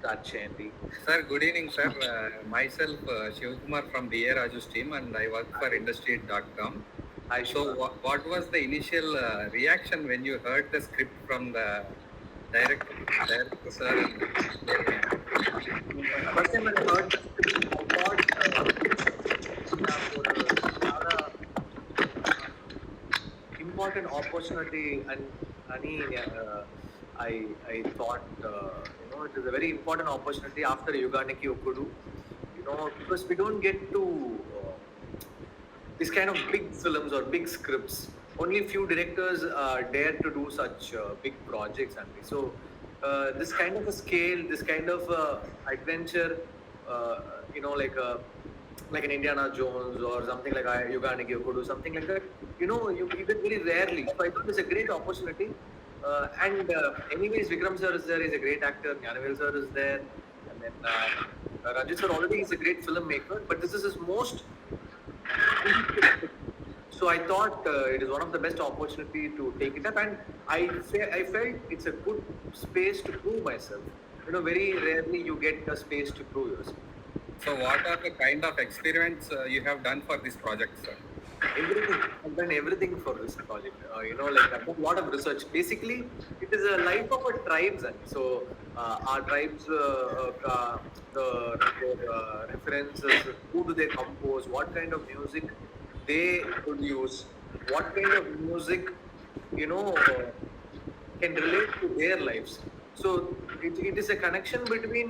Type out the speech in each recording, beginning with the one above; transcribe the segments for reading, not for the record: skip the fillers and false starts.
start Chiyaan. Sir, good evening, sir. Myself, Shivakumar from DA Raju's team, and I work for Industry.com. Hi, So, Shiva. what was the initial reaction when you heard the script from the director sir? First time when I heard the script, I thought చాలా important opportunity and I thought it is a very important opportunity after Yuganiki Okudu, because we don't get to these kind of big films or big scripts. Only few directors dare to do such big projects, and so this kind of a scale, this kind of adventure, like an Indiana Jones or something like Yuganiki Okudu, something like that. You get very rarely. So I thought it's a great opportunity. Anyways, Vikram sir is there. He's a great actor. Gnanavel sir is there, and then Ranjit sir already is a great filmmaker. But this is his most. So I thought it is one of the best opportunity to take it up, and I felt it's a good space to prove myself. Very rarely you get a space to prove yourself. So, what are the kind of experiments you have done for this project, sir? Everything. I've done everything for this project. I've done a lot of research. Basically, it is a life of a tribes. And so, our tribes, the references, who do they compose, what kind of music they produce, what kind of music, can relate to their lives. So, it is a connection between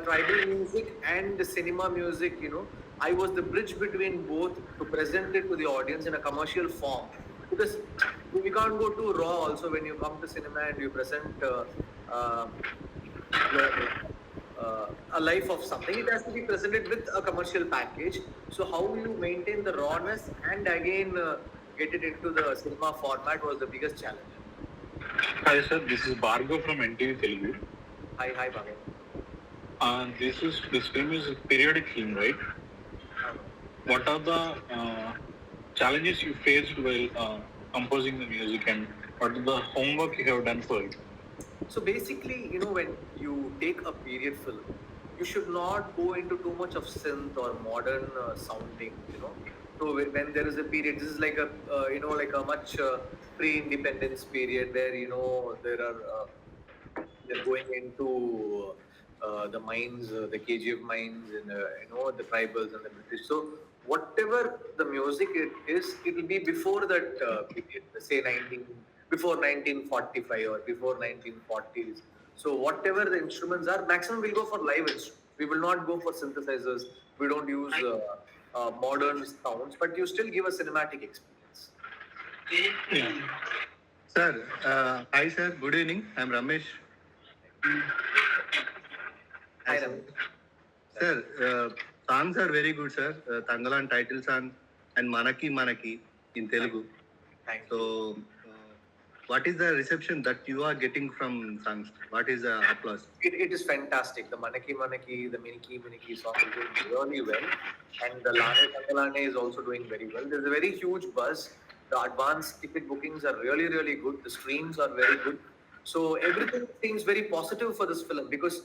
tribal music and the cinema music. I was the bridge between both to present it to the audience in a commercial form, because we can't go too raw also when you come to cinema and you present a life of something. It has to be presented with a commercial package. So how will you maintain the rawness and again get it into the cinema format was the biggest challenge. Hi sir, this is Bhargav from NTV Telugu. Hi Bhargav. This film is a periodic film, right? What are the challenges you faced while composing the music, and what is the homework you have done for it? So basically, when you take a period film, you should not go into too much of synth or modern sounding. So when there is a period, this is like a much pre-independence period where they're going into the mines, the KGF mines, and the tribals and the British. So whatever the music it is, it will be before that period, say before 1945 or before 1940s. So whatever the instruments are, maximum we'll go for live instruments. We will not go for synthesizers. We don't use modern sounds, but you still give a cinematic experience. Yeah. Sir, hi sir, good evening. I'm Ramesh. Hi, Ramesh. Sir, songs are very good, sir. Thangalaan title song and Manaki Manaki in Telugu. Thank you. So, what is the reception that you are getting from songs? What is the applause? It is fantastic. The Manaki Manaki, the Miniki song is doing really well. And the Lane Thangalane is also doing very well. There's a very huge buzz. The advanced ticket bookings are really, really good. The streams are very good. So everything seems very positive for this film, because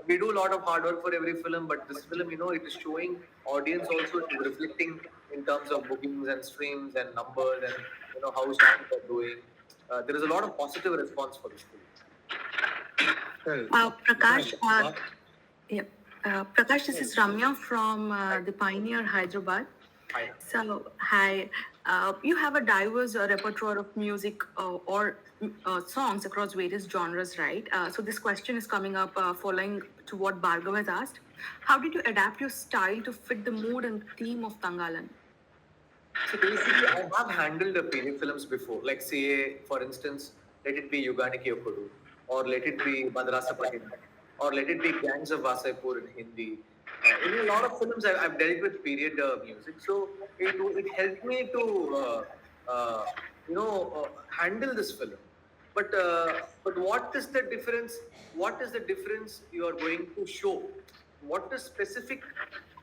we do a lot of hard work for every film, but this film, it is showing audience also, it is reflecting in terms of bookings and streams and numbers and how songs are doing. There is a lot of positive response for this film. Prakash, Prakash, this is Ramya from the Pioneer, Hyderabad. Hi. So, hi. You have a diverse repertoire of music or songs across various genres, right? So this question is coming up following to what Bhargav has asked. How did you adapt your style to fit the mood and theme of Thangalaan? So basically, I have handled period films before, like say, for instance, let it be Yuganiki Okudu, or let it be Madrasa Patina, or let it be Gangs of Wasaipur in Hindi. In a lot of films, I've dealt with period music, so it helped me to handle this film. But what is the difference? What is the difference you are going to show? What is specific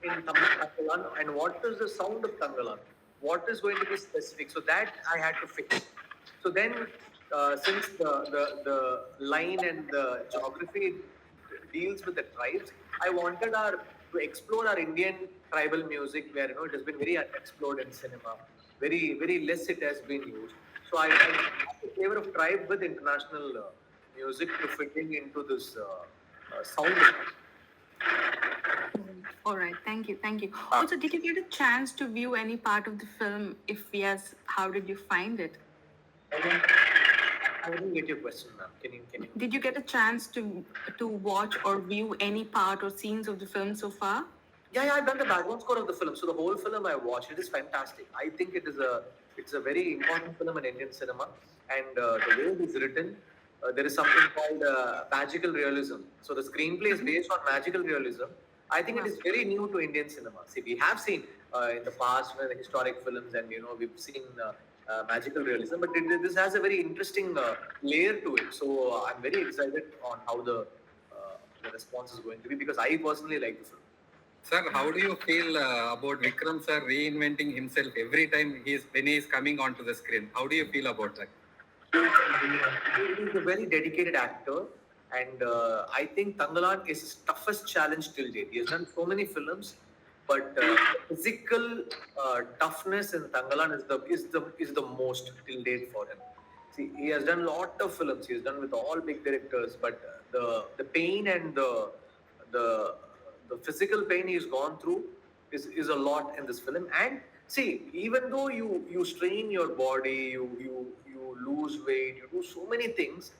in Thangalaan, and what is the sound of Thangalaan? What is going to be specific? So that I had to fix. So then since the line and the geography deals with the tribes, I wanted to explore our Indian tribal music where it has been very unexplored in cinema. Very less it has been used. So I have the flavor of tribe with international music to fitting into this sound. All right, thank you, thank you. Also, did you get a chance to view any part of the film? If yes, how did you find it? I didn't get your question, ma'am. Can you? Did you get a chance to watch or view any part or scenes of the film so far? Yeah, I've done the background score of the film. So the whole film I watched. It is fantastic. I think it's a very important film in Indian cinema, and the way it is written, there is something called magical realism. So the screenplay is based on magical realism. I think it is very new to Indian cinema. See, we have seen in the past the historic films, and we've seen magical realism, but this has a very interesting layer to it. So I'm very excited on how the response is going to be because I personally like the film. Sir, how do you feel about Vikram sir reinventing himself every time when he is coming onto the screen? How do you feel about that? He's a very dedicated actor, and I think Thangalaan is his toughest challenge till date. He has done so many films, but physical toughness in Thangalaan is the most till date for him. See, he has done a lot of films. He has done with all big directors, but the pain and the physical pain he's gone through is a lot in this film. And see, even though you strain your body, you lose weight, you do so many things,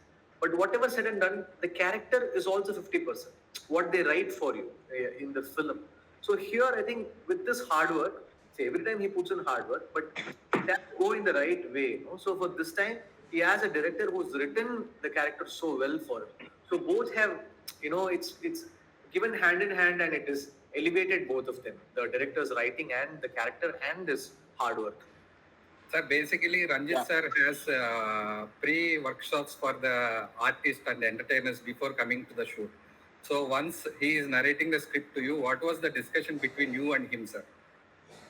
but whatever said and done, the character is also 50%. What they write for you in the film. So here, I think with this hard work, see, every time he puts in hard work, but it has to go in the right way. So for this time, he has a director who's written the character so well for him. So both have, it's given hand in hand, and it is elevated both of them, the director's writing and the character and his hard work. Sir, basically Ranjit sir has pre-workshops for the artists and entertainers before coming to the shoot. So once he is narrating the script to you, what was the discussion between you and him, sir?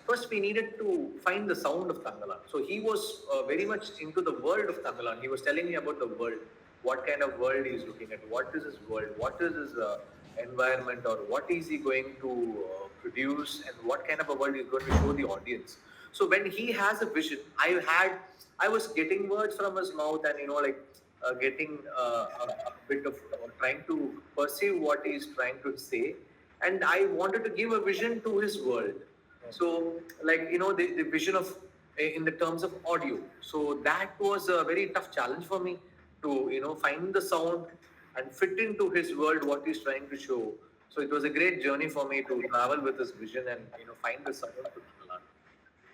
First, we needed to find the sound of Thangalaan. So he was very much into the world of Thangalaan. He was telling me about the world, what kind of world he is looking at, what is his world, what is his environment, or what is he going to produce, and what kind of a world he is going to show the audience. So when he has a vision, I was getting words from his mouth, and getting a bit of trying to perceive what he's trying to say, and I wanted to give a vision to his world. So the vision of in the terms of audio. So that was a very tough challenge for me to find the sound and fit into his world what he's trying to show. So it was a great journey for me to travel with his vision and find the sound to learn.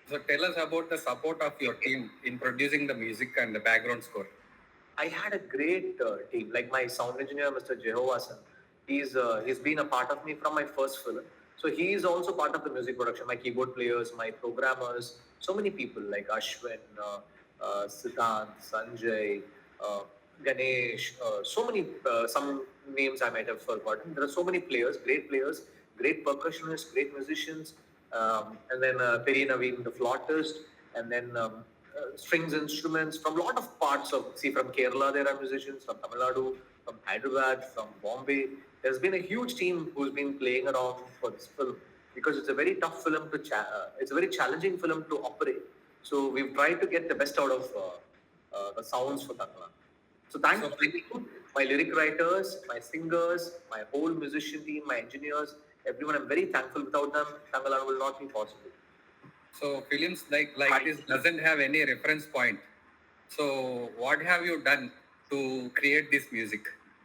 So tell us about the support of your team in producing the music and the background score. I had a great team, like my sound engineer, Mr. Jehovasan. He's been a part of me from my first film. So he is also part of the music production. My keyboard players, my programmers, so many people like Ashwin, Siddhant, Sanjay, Ganesh, so many, some names I might have forgotten. There are so many players, great percussionists, great musicians, and then Peri Naveen, the flautist, and then strings instruments from a lot of parts of, from Kerala there are musicians, from Tamil Nadu, from Hyderabad, from Bombay. There's been a huge team who's been playing around for this film because it's a very tough film it's a very challenging film to operate. So we've tried to get the best out of the sounds for Thangalaan. So thanks to my lyric writers, my singers, my whole musician team, my engineers, everyone. I'm very thankful. Without them, Thangalaan will not be possible. So films like this doesn't have any reference point. So what have you done to create this music?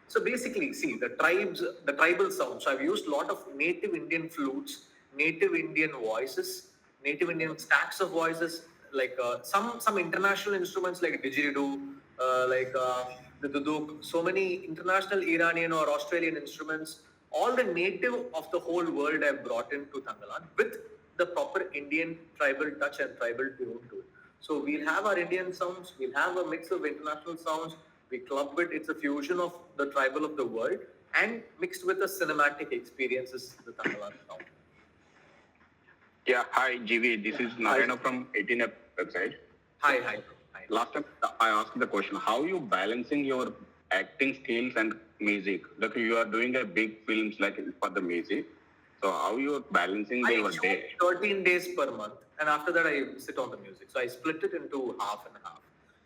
So basically, see the tribal sounds. So I've used a lot of native Indian flutes, native Indian voices, native Indian stacks of voices, like some international instruments like didgeridoo, the duduk, so many international Iranian or Australian instruments. All the native of the whole world I've brought into Thangalaan with the proper Indian tribal touch and tribal tune to it. So we'll have our Indian sounds, we'll have a mix of international sounds, we club it, it's a fusion of the tribal of the world and mixed with the cinematic experiences, the Thangalaan sound. Yeah, hi GV, this is Narayana from 18F website. Hi. last time I asked the question, how you balancing your acting skills and music? Like you are doing a big films like for the music. So how you are balancing I your shoot day? 13 days per month, and after that I sit on the music. So I split it into half and half.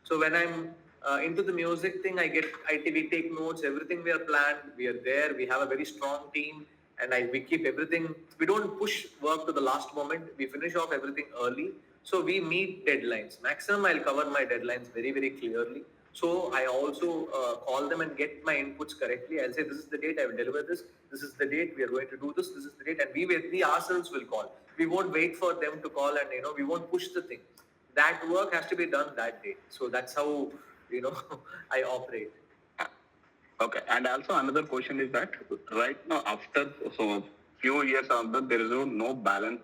So when I'm into the music thing, we take notes, everything we are planned, we are there, we have a very strong team, and we keep everything. We don't push work to the last moment. We finish off everything early. So we meet deadlines. Maximum, I'll cover my deadlines very, very clearly. So I also call them and get my inputs correctly. I'll say, this is the date I will deliver this. This is the date we are going to do this. This is the date, and we ourselves will call. We won't wait for them to call, and we won't push the thing. That work has to be done that day. So that's how I operate. Okay, and also another question is that right now after so few years after there is no balance,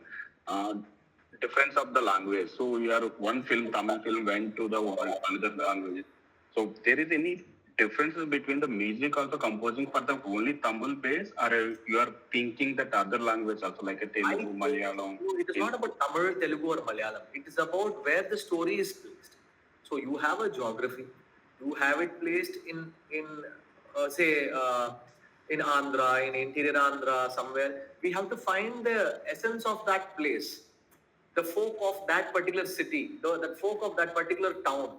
uh, difference of the language. So we are one film, Tamil film went to the another language. So there is any differences between the music also composing for the only Tamil base, or you are thinking that other language also like a Telugu, Malayalam? It is not about Tamil, Telugu, or Malayalam. It is about where the story is placed. So you have a geography. You have it placed in say in Andhra, in interior Andhra, somewhere. We have to find the essence of that place, the folk of that particular city, the folk of that particular town.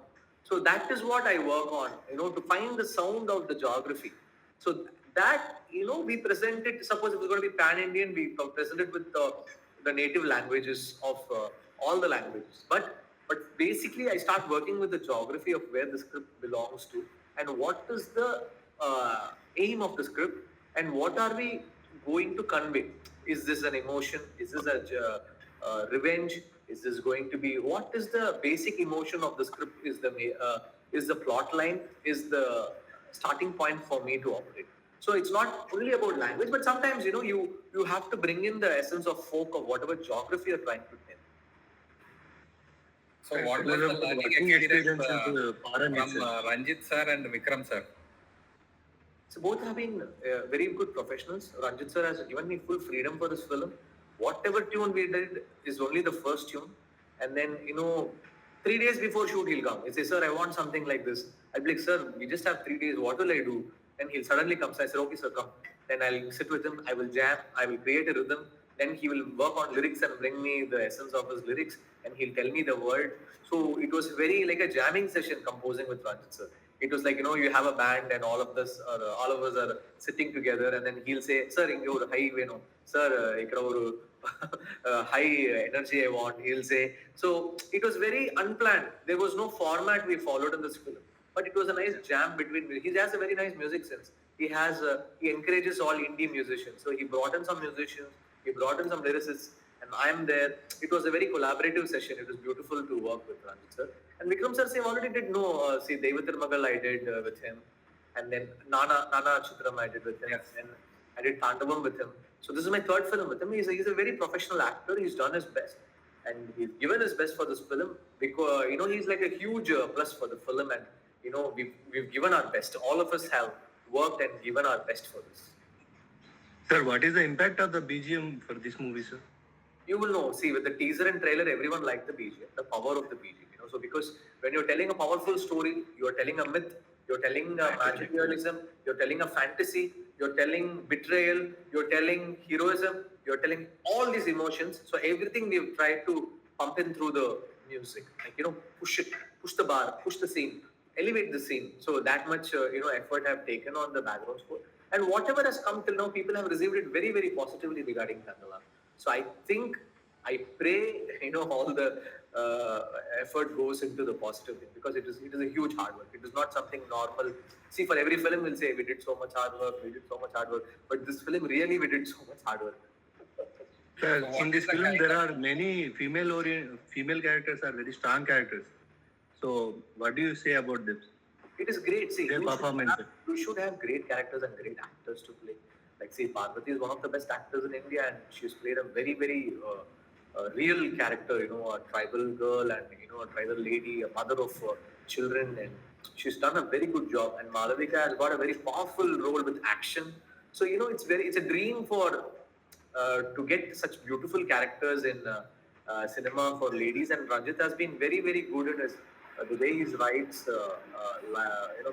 So that is what I work on, to find the sound of the geography. So that, we present it, suppose if it's going to be pan-Indian, we present it with the native languages of all the languages. But basically, I start working with the geography of where the script belongs to and what is the aim of the script and what are we going to convey. Is this an emotion? Is this a revenge? Is this going to be, what is the basic emotion of the script? Is the plot line? Is the starting point for me to operate? So it's not only about language, but sometimes you have to bring in the essence of folk of whatever geography you're trying to tell. So what was the learning experience from Ranjit sir and Vikram sir? So both have been very good professionals. Ranjit sir has given me full freedom for this film. Whatever tune we did is only the first tune. And then, 3 days before shoot, he'll come. He'll say, sir, I want something like this. I'll be like, sir, we just have 3 days. What will I do? And he'll suddenly come. So I said, okay, sir, come. Then I'll sit with him. I will jam. I will create a rhythm. Then he will work on lyrics and bring me the essence of his lyrics. And he'll tell me the word. So it was very like a jamming session composing with Ranjit sir. It was like, you have a band and all of us are sitting together, and then he'll say, sir, inga high veno, sir, high energy I want, he'll say. So it was very unplanned. There was no format we followed in this film, but it was a nice jam between. He has a very nice music sense. He encourages all indie musicians. So he brought in some musicians, he brought in some lyricists, and I am there. It was a very collaborative session. It was beautiful to work with Ranjit sir. And Vikram sir, already did know, Devatirmagal I did with him. And then Nana Chitram I did with him. Yes. And I did Tandavam with him. So this is my third film with him. He's a very professional actor. He's done his best. And he's given his best for this film because, he's like a huge plus for the film. And, we've given our best. All of us have worked and given our best for this. Sir, what is the impact of the BGM for this movie, sir? You will know. See, with the teaser and trailer, everyone liked the BGM, the power of the BGM. So because when you're telling a powerful story, you're telling a myth, you're telling magic realism, you're telling a fantasy, you're telling betrayal, you're telling heroism, you're telling all these emotions. So everything we've tried to pump in through the music, like, push the bar, push the scene, elevate the scene. So that much, effort I've taken on the background score. And whatever has come till now, people have received it very, very positively regarding Thangalaan. So I pray, all the effort goes into the positive thing because it is a huge hard work. It is not something normal. See, for every film we'll say we did so much hard work, but this film really we did so much hard work. Sir, in this film there are many female characters are very strong characters. So what do you say about this? It is great. See, you should have great characters and great actors to play. Like, see, Parvati is one of the best actors in India, and she's played a very, very real character, a tribal girl and, a tribal lady, a mother of children, and she's done a very good job. And Malavika has got a very powerful role with action. So, it's a dream for to get such beautiful characters in cinema for ladies, and Ranjit has been very, very good at his the way he writes,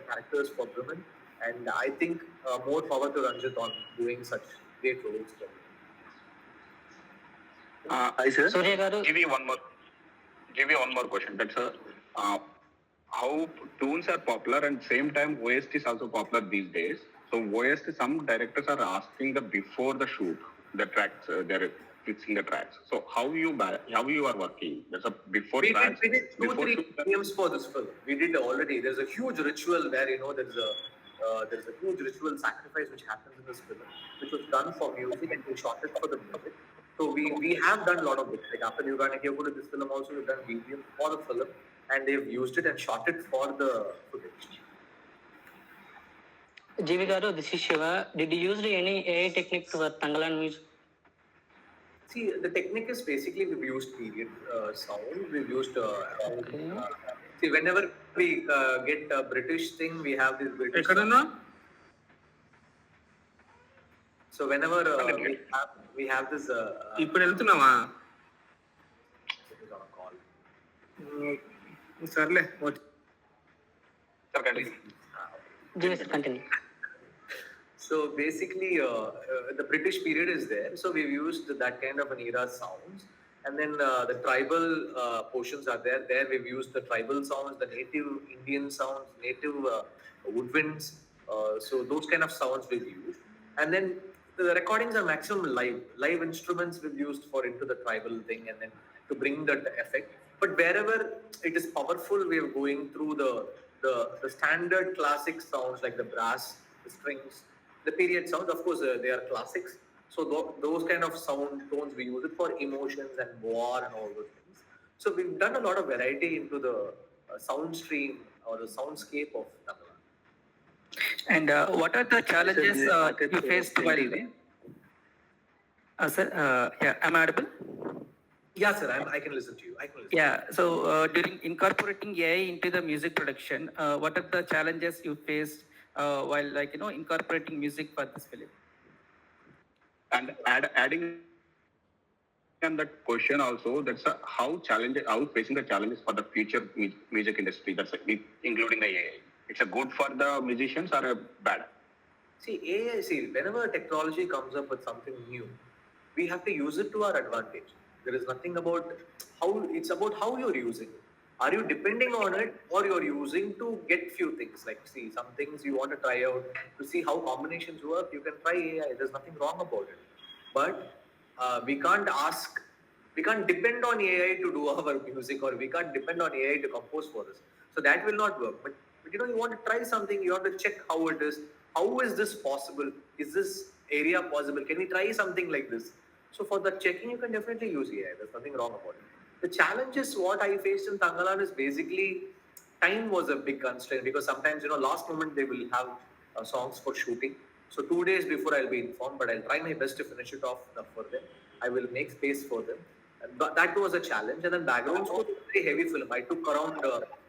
characters for women, and I think more power to Ranjit on doing such great roles. Hi, sir. Surya garu, give you one more question. That's how tunes are popular and same time OST is also popular these days. So OST, some directors are asking the before the shoot, the tracks, they're fixing the tracks. So how you are working? There's a before tracks. We did two, before three shoot. PMs for this film. We did already. There's a huge ritual where there's a huge ritual sacrifice which happens in this film, which was done for music and we shot it for the music. So we have done a lot of it. Like after you gonna hear about this film also, we've done BGM for the film and they've used it and shot it for the footage. GV garu, this is Shiva. Did you use any AI technique for Thangalaan music? See, the technique is basically we've used period sound. We've used see, whenever we get a British thing, we have this British. So whenever we have this. ఇప్పుడు వెళ్తున్నావా సర్లే Just continue. So basically, the British period is there. So we've used that kind of an era sounds. And then the tribal portions are there. There we've used the tribal sounds, the native Indian sounds, native woodwinds. So those kind of sounds we've used. And then the recordings are maximum live. Live instruments we've used for into the tribal thing and then to bring that effect. But wherever it is powerful, we are going through the standard classic sounds like the brass, the strings, the period sounds. Of course, they are classics. So those kind of sound tones we use it for emotions and war and all those things. So we've done a lot of variety into the sound stream or the soundscape of Thangalaan. And what are the challenges you faced while sir, yeah, am I audible? Yeah, sir, I can listen to you. Yeah, so during incorporating AI into the music production, what are the challenges you faced while incorporating music for this film? And adding on that question also, that's how facing the challenges for the future music industry. That's including the AI. It's a good for the musicians or a bad? See, AI. Whenever technology comes up with something new, we have to use it to our advantage. There is nothing about it's about how you're using it. Are you depending on it or you're using to get few things? Like, see, some things you want to try out to see how combinations work, you can try AI. There's nothing wrong about it. But we can't depend on AI to do our music or we can't depend on AI to compose for us. So that will not work. But you want to try something, you have to check how it is. How is this possible? Is this area possible? Can we try something like this? So for that checking, you can definitely use AI. There's nothing wrong about it. The challenges what I faced in Thangalaan is basically time was a big constraint because sometimes, last moment they will have songs for shooting. So 2 days before I'll be informed, but I'll try my best to finish it off for them. I will make space for them. But that was a challenge. And then background score was a very heavy film. I took around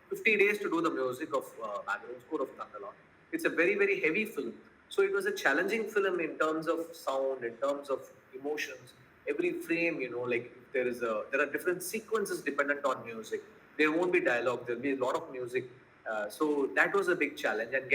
50 days to do the music of background score of Thangalaan. It's a very, very heavy film. So it was a challenging film in terms of sound, in terms of emotions. Every frame, like there are different sequences dependent on music. There won't be dialogue. There'll be a lot of music. So that was a big challenge. And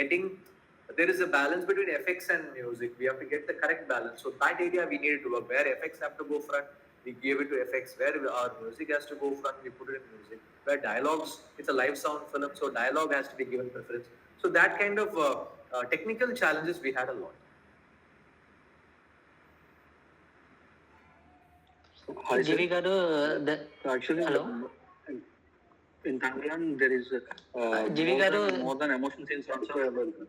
there is a balance between effects and music. We have to get the correct balance. So that area we needed to work. Where effects have to go front, we gave it to effects. Where our music has to go front, we put it in music. Where dialogues, it's a live sound film, so dialogue has to be given preference. So that kind of technical challenges we had a lot. Hi, sir. GV garu, Actually, hello. In Thangalaan, there is GV garu, more than emotion scenes also available.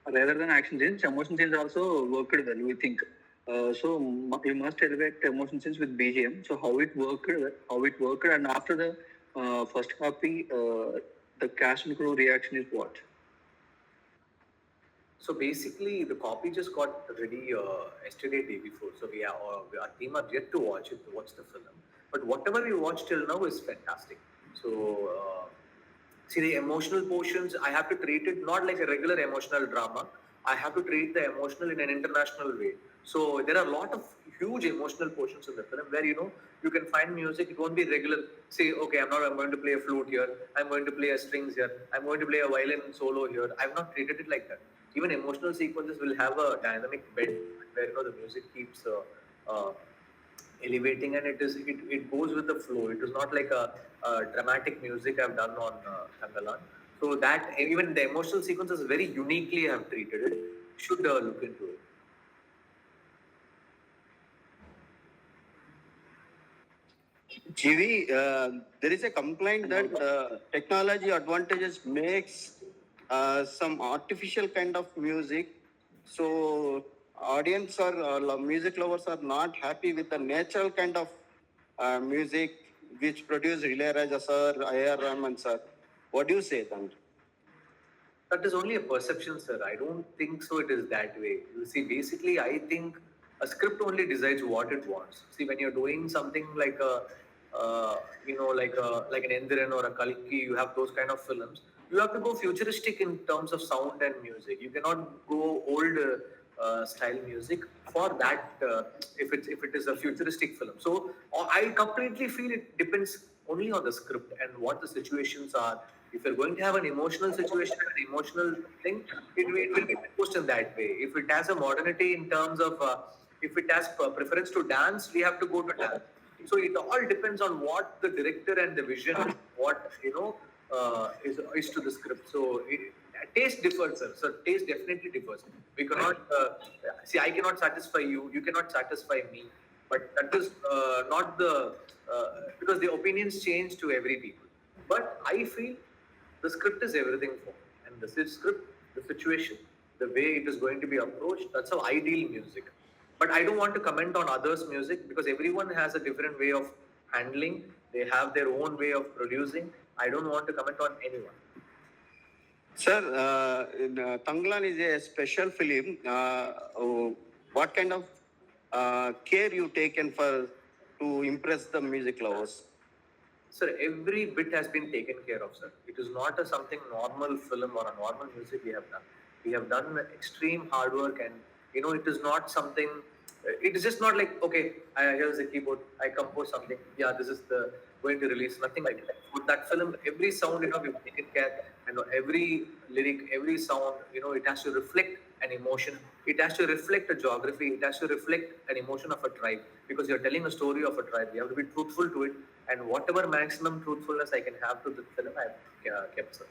Rather than action scenes, emotion scenes also worked well, we think. So you must elevate emotion scenes with BGM. So how it worked, and after the first copy, the cast and crew reaction is what? So basically, the copy just got ready yesterday, day before. So our team are yet to watch the film. But whatever we watched till now is fantastic. So see, the emotional portions, I have to treat it not like a regular emotional drama. I have to treat the emotional in an international way. So there are a lot of huge emotional portions in the film where you can find music. It won't be regular. Say, okay, I'm going to play a flute here. I'm going to play a strings here. I'm going to play a violin solo here. I've not treated it like that. Even emotional sequences will have a dynamic bed where the music keeps elevating, and it goes with the flow. It is not like a dramatic music I've done on Thangalaan. So that even the emotional sequences very uniquely have treated it. Should look into it. GV, there is a complaint that technology advantages makes some artificial kind of music. So audience or music lovers are not happy with the natural kind of music which produced Ilayaraja sir, A.R. Rahman sir. What do you say then? That is only a perception, sir. I don't think so. It is that way. You see, basically, I think a script only decides what it wants. See, when you're doing something like like an Endiran or a Kalki, you have those kind of films. You have to go futuristic in terms of sound and music. You cannot go old style music for that if it is a futuristic film. So I completely feel it depends only on the script and what the situations are. If you're going to have an emotional situation, an emotional thing, it will be posed in that way. If it has a modernity in terms of, if it has preference to dance, we have to go to dance. So it all depends on what the director and the vision, what is to the script. So taste differs, sir. So taste definitely differs. We cannot see. I cannot satisfy you. You cannot satisfy me. But that is not the because the opinions change to every people. But I feel the script is everything for me. And the script, the situation, the way it is going to be approached, that's how I deal music. But I don't want to comment on others' music because everyone has a different way of handling. They have their own way of producing. I don't want to comment on anyone. Sir, Thangalaan is a special film. What kind of care you taken to impress the music lovers? Sir, every bit has been taken care of, sir. It is not a something normal film or a normal music we have done. We have done extreme hard work, and it is not something. It is just not like, okay, here's the keyboard. I compose something. Yeah, this is the going to release. Nothing like that. For that film, every sound we've taken care, and every lyric, every sound, it has to reflect an emotion. It has to reflect a geography. It has to reflect an emotion of a tribe because you're telling a story of a tribe. You have to be truthful to it, and whatever maximum truthfulness I can have to the film, I've kept, sir.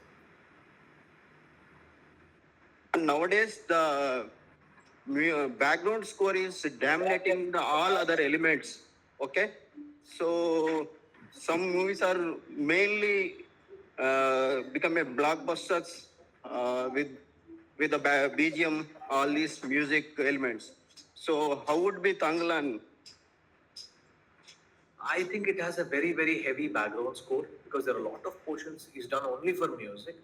Nowadays, the background score is dominating all other elements. Okay, so some movies are mainly become a blockbusters with the BGM, all these music elements. So how would be Thangalaan? I think it has a very, very heavy background score because there are a lot of portions is done only for music.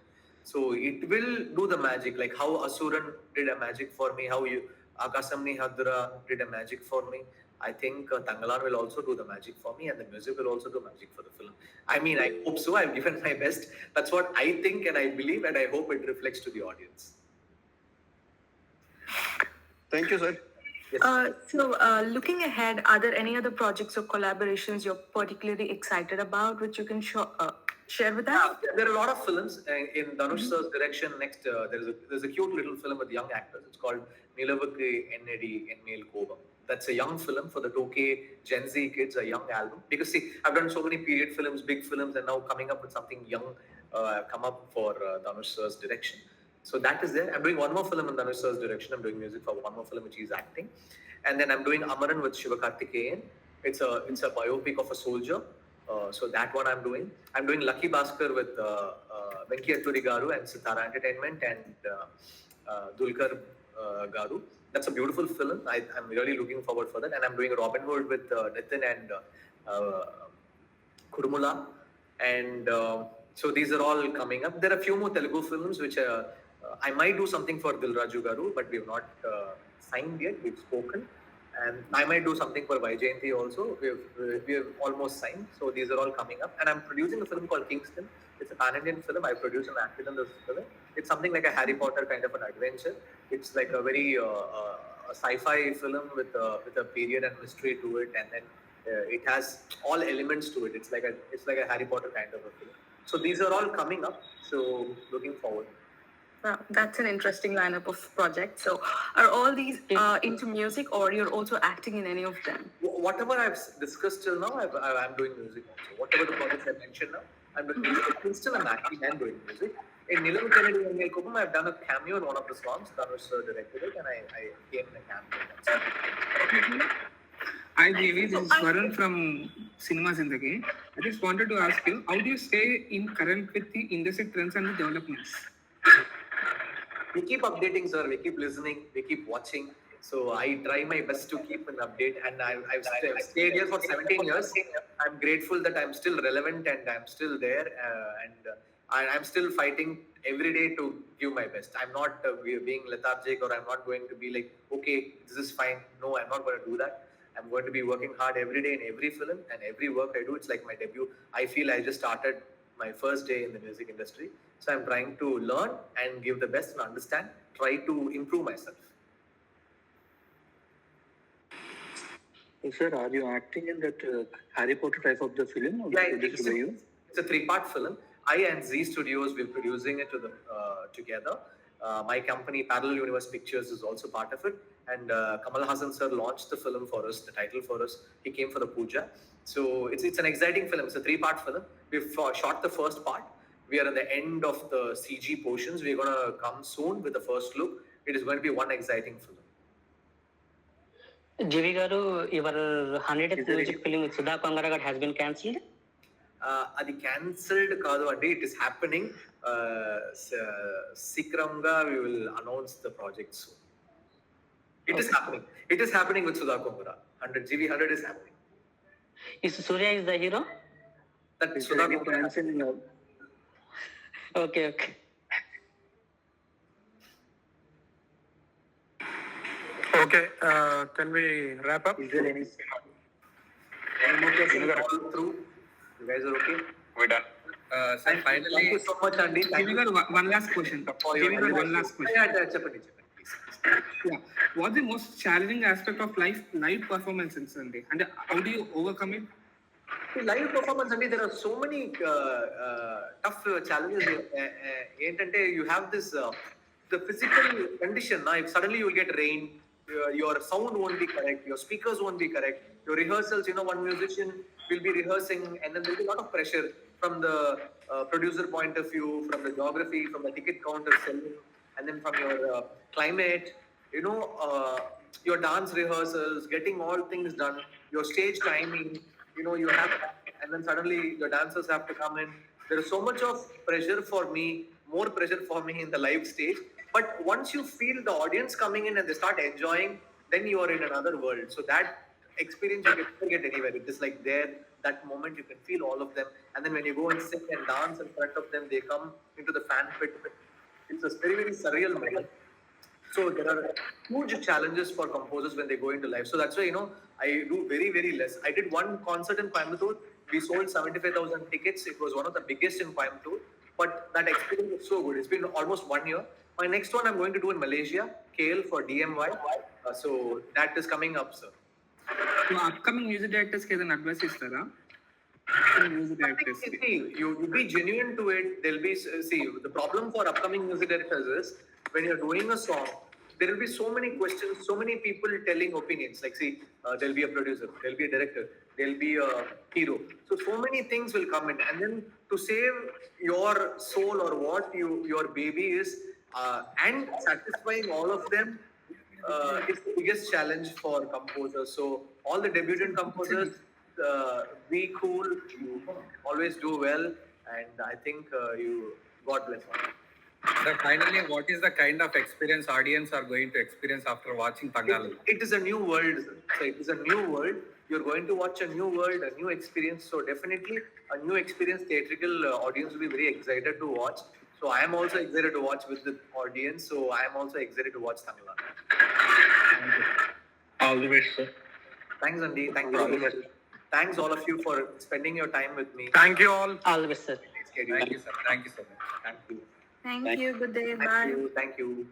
So it will do the magic, like how Asuran did a magic for me, how Akasamni Hadra did a magic for me. I think Thangalaan will also do the magic for me, and the music will also do magic for the film. I mean, I hope so. I've given my best. That's what I think and I believe, and I hope it reflects to the audience. Thank you, sir. Looking ahead, are there any other projects or collaborations you're particularly excited about, which you can share with us? There are a lot of films in Dhanush sir's direction. Next, there's a cute little film with young actors. It's called Nilavukku Ennedi Enmel Kobam. That's a young film for the 2K Gen Z kids, a young album. Because see, I've done so many period films, big films, and now coming up with something young, come up for Dhanush sir's direction. So that is there. I'm doing one more film in Dhanush sir's direction. I'm doing music for one more film which he's acting. And then I'm doing Amaran with Shivakarthikeyan. It's a biopic of a soldier. So that one I'm doing. I'm doing Lucky Bhaskar with Venki Atturi Garu and Sitara Entertainment and Dulkar Garu. That's a beautiful film. I'm really looking forward for that. And I'm doing Robin Hood with Nitin and Kurumula. And so these are all coming up. There are a few more Telugu films which I might do something for Dilraju Garu, but we have not signed yet. We've spoken. And I might do something for Vaijayanti also. We have almost signed. So these are all coming up. And I'm producing a film called Kingston. It's a pan-Indian film. I produced and acted in this film. It's something like a Harry Potter kind of an adventure. It's like a very a sci-fi film with a period and mystery to it, and then it has all elements to it. It's like a Harry Potter kind of a film. So these are all coming up. So looking forward. Wow, that's an interesting lineup of projects. So, are all these into music, or you're also acting in any of them? Whatever I've discussed till now, I'm doing music also. Whatever the projects I mentioned now, I'm doing music. Still, I'm acting and doing music. In Nilam Kennedy and Kupam, I've done a cameo in one of the songs. Dhanush directed it, and I came in a cameo. Hi, JV. This is Varun from Cinema Zindagi. I just wanted to ask you, how do you stay in current with the industry trends and the developments? We keep updating, sir. We keep listening. We keep watching. So I try my best to keep an update. And I've stayed here for 17 years. I'm grateful that I'm still relevant and I'm still there. I'm still fighting every day to give my best. I'm not being lethargic, or I'm not going to be like, okay, this is fine. No, I'm not going to do that. I'm going to be working hard every day in every film and every work I do. It's like my debut. I feel I just started my first day in the music industry. So I'm trying to learn and give the best and understand, try to improve myself. Sir, are you acting in that Harry Potter type of the film? Or Yeah, it's a 3-part film. I and Z Studios will be producing it together. My company, Parallel Universe Pictures, is also part of it. And Kamal Hassan sir launched the film for us, the title for us. He came for the puja. So it's an exciting film. It's a 3-part film. We've shot the first part. We are at the end of the CG portions. We're going to come soon with the first look. It is going to be one exciting film. JV Garu, your 100th music film with Sudha Kongaragat has been cancelled? Adi cancelled kaadu ante, it is happening. Sikramga, we will announce the project soon. It is happening. It is happening with Sudha Kongara. 100 is happening. Is Surya is the hero? That Sudha Kongara. Okay. Okay, can we wrap up? Is there any? Through. You guys are okay? We're done. So finally, thank you so much, Andy. One last question. One last question. Yeah. What's the most challenging aspect of live performance in Sunday, and how do you overcome it? In live performance, Andy, there are so many tough challenges. You have this the physical condition. Now, if suddenly you will get rain, your sound won't be correct, your speakers won't be correct, your rehearsals. One musician will be rehearsing, and then there will be a lot of pressure from the producer point of view, from the geography, from the ticket counter selling, and then from your climate. Your dance rehearsals, getting all things done, your stage timing. You have, and then suddenly your dancers have to come in. There is so much of pressure for me, more pressure for me in the live stage. But once you feel the audience coming in and they start enjoying, then you are in another world. So that experience you can never get anywhere. It is like there, that moment you can feel all of them. And then when you go and sing and dance in front of them, they come into the fan pit. It's a very, very surreal moment. So there are huge challenges for composers when they go into live. So that's why, I do very, very less. I did one concert in Coimbatore. We sold 75,000 tickets. It was one of the biggest in Coimbatore. But that experience was so good. It's been almost 1 year. My next one I'm going to do in Malaysia, KL for DMY. So that is coming up, sir. So upcoming music directors can advice istara? Music directors. See, you be genuine to it. There'll be, the problem for upcoming music directors is when you're doing a song, there will be so many questions, so many people telling opinions. Like, there'll be a producer, there'll be a director, there'll be a hero. So many things will come in. And then to save your soul or what your baby is, and satisfying all of them is the biggest challenge for composers. So all the debutant composers, be cool, you always do well, and I think God bless you. So finally, what is the kind of experience audience are going to experience after watching Thangalaan? It is a new world. So it is a new world. You're going to watch a new world, a new experience. So definitely a new experience. Theatrical audience will be very excited to watch. So I am also excited to watch with the audience. So I am also excited to watch Thangalaan. All the best, sir. Thanks, Andy. Thank you. Thanks all of you for spending your time with me. Thank you all. All the best, sir. schedule. Thank you, sir. Thank you so much. Thank you. Thank you. Good day. Bye. Thank you.